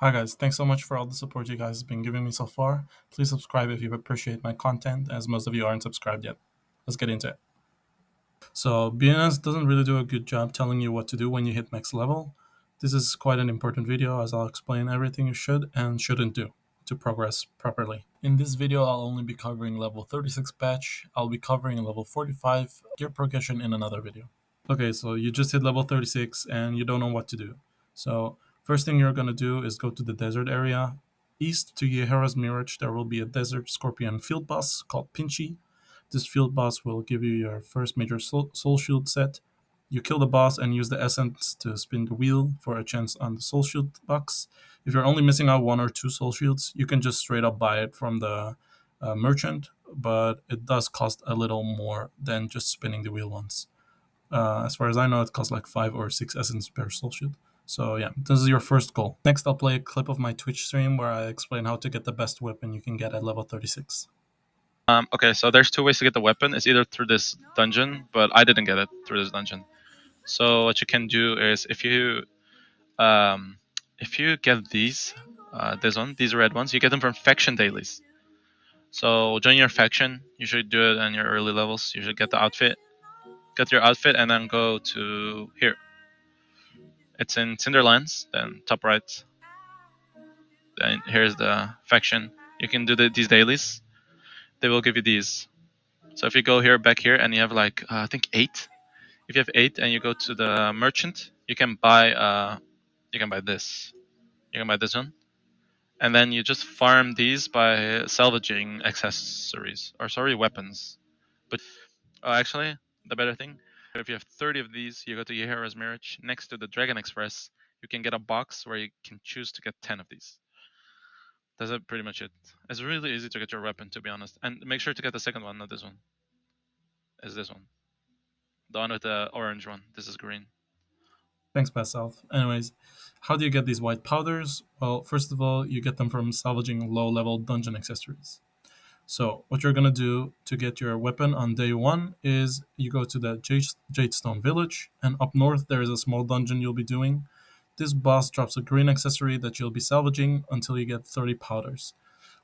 Hi guys, thanks so much for all the support you guys have been giving me so far. Please subscribe if you appreciate my content, as most of you aren't subscribed yet. Let's get into it. So, BNS doesn't really do a good job telling you what to do when you hit max level. This is quite an important video as I'll explain everything you should and shouldn't do to progress properly. In this video, I'll only be covering level 36 patch. I'll be covering level 45 gear progression in another video. Okay, so you just hit level 36 and you don't know what to do. So first thing you're going to do is go to the desert area. East to Yehara's Mirage, there will be a desert scorpion field boss called Pinchy. This field boss will give you your first major soul shield set. You kill the boss and use the essence to spin the wheel for a chance on the soul shield box. If you're only missing out one or two soul shields, you can just straight up buy it from the merchant, but it does cost a little more than just spinning the wheel once. As far as I know, it costs like 5 or 6 essence per soul shield. So yeah, this is your first goal. Next, I'll play a clip of my Twitch stream where I explain how to get the best weapon you can get at level 36. Okay, so there's two ways to get the weapon. It's either through this dungeon, but I didn't get it through this dungeon. So what you can do is um, if you get these red ones, you get them from faction dailies. So join your faction. You should do it on your early levels. You should get your outfit, and then go to here. It's in Cinderlands, then top right. Then here's the faction. You can do these dailies. They will give you these. So if you go here, back here, and you have like I think 8. If you have 8 and you go to the merchant, you can buy this. You can buy this one, and then you just farm these by salvaging accessories or weapons. But actually, the better thing, if you have 30 of these, you go to Yehara's Mirage next to the Dragon Express. You can get a box where you can choose to get 10 of these. That's pretty much it. It's really easy to get your weapon, to be honest. And make sure to get the second one, not this one. Is this one. The one with the orange one. This is green. Thanks, Best Self. Anyways, how do you get these white powders? Well, first of all, you get them from salvaging low-level dungeon accessories. So what you're gonna do to get your weapon on day one is you go to the Jadestone Village, and up north there is a small dungeon you'll be doing. This boss drops a green accessory that you'll be salvaging until you get 30 powders.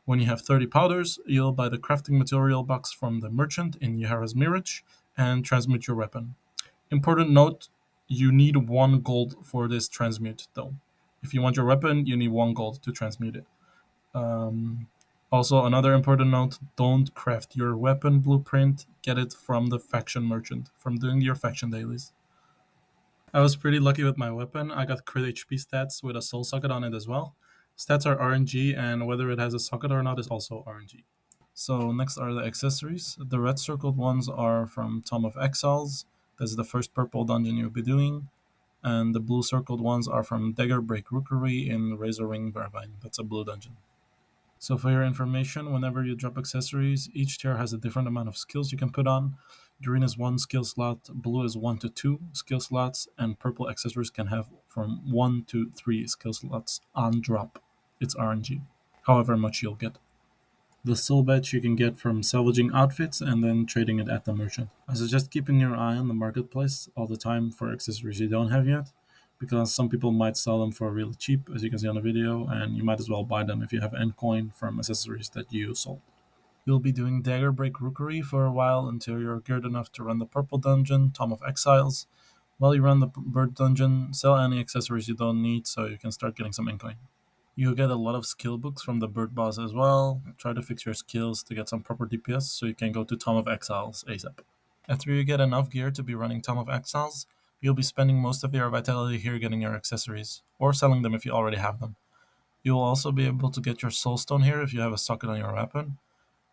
When you have 30 powders, you'll buy the crafting material box from the merchant in Yahara's Mirage and transmute your weapon. Important note, you need 1 gold for this transmute though. If you want your weapon, you need 1 gold to transmute it. Um, Also, another important note, don't craft your weapon blueprint. Get it from the faction merchant, from doing your faction dailies. I was pretty lucky with my weapon. I got crit HP stats with a soul socket on it as well. Stats are RNG, and whether it has a socket or not is also RNG. So next are the accessories. The red circled ones are from Tome of Exiles. That's the first purple dungeon you'll be doing. And the blue circled ones are from Daggerbreak Rookery in Razorwing Barbine. That's a blue dungeon. So for your information, whenever you drop accessories, each tier has a different amount of skills you can put on. Green is 1 skill slot, blue is 1 to 2 skill slots, and purple accessories can have from 1 to 3 skill slots on drop. It's RNG, however much you'll get. The soul badge you can get from salvaging outfits and then trading it at the merchant. I suggest keeping your eye on the marketplace all the time for accessories you don't have yet, because some people might sell them for really cheap, as you can see on the video, and you might as well buy them if you have endcoin from accessories that you sold. You'll be doing Daggerbreak Rookery for a while until you're geared enough to run the purple dungeon, Tome of Exiles. While you run the bird dungeon, sell any accessories you don't need so you can start getting some endcoin. You get a lot of skill books from the bird boss as well. Try to fix your skills to get some proper DPS so you can go to Tome of Exiles ASAP. After you get enough gear to be running Tome of Exiles, you'll be spending most of your vitality here getting your accessories, or selling them if you already have them. You will also be able to get your soulstone here if you have a socket on your weapon.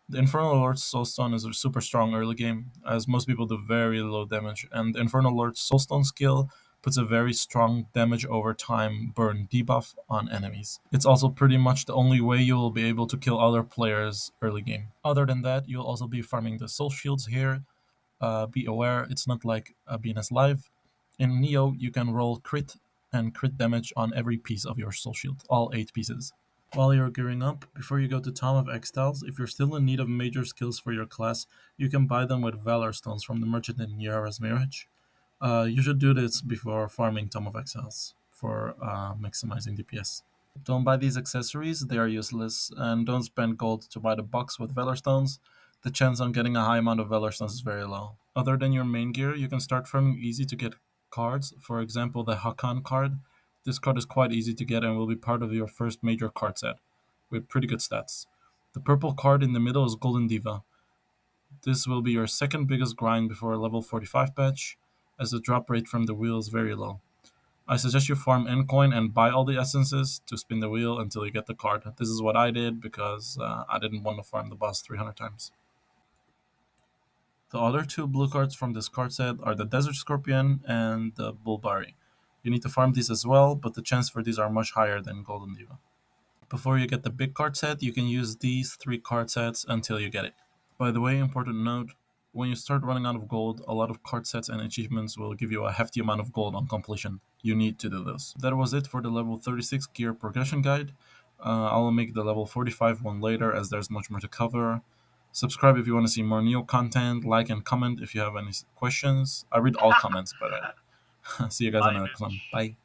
The Infernal Lord's Soulstone is a super strong early game, as most people do very low damage, and the Infernal Lord's Soulstone skill puts a very strong damage over time burn debuff on enemies. It's also pretty much the only way you will be able to kill other players early game. Other than that, you'll also be farming the soul shields here. Be aware, it's not like BNS Live. In Neo, you can roll crit and crit damage on every piece of your soul shield, all 8 pieces. While you're gearing up, before you go to Tome of Exiles, if you're still in need of major skills for your class, you can buy them with Valor Stones from the merchant in Yara's Mirage. You should do this before farming Tome of Exiles for maximizing DPS. Don't buy these accessories, they are useless, and don't spend gold to buy the box with Valor Stones. The chance on getting a high amount of Valor Stones is very low. Other than your main gear, you can start farming easy to get cards. For example, the Hakan card. This card is quite easy to get and will be part of your first major card set, with pretty good stats. The purple card in the middle is Golden Diva. This will be your second biggest grind before a level 45 patch, as the drop rate from the wheel is very low. I suggest you farm Ncoin and buy all the essences to spin the wheel until you get the card. This is what I did because I didn't want to farm the boss 300 times. The other two blue cards from this card set are the Desert Scorpion and the Bulbari. You need to farm these as well, but the chance for these are much higher than Golden Diva. Before you get the big card set, you can use these three card sets until you get it. By the way, important note, when you start running out of gold, a lot of card sets and achievements will give you a hefty amount of gold on completion. You need to do this. That was it for the level 36 gear progression guide. I'll make the level 45 one later as there's much more to cover. Subscribe if you want to see more Neo content, like and comment if you have any questions. I read all comments, but see you guys in Bye, the next one. Mitch. Bye.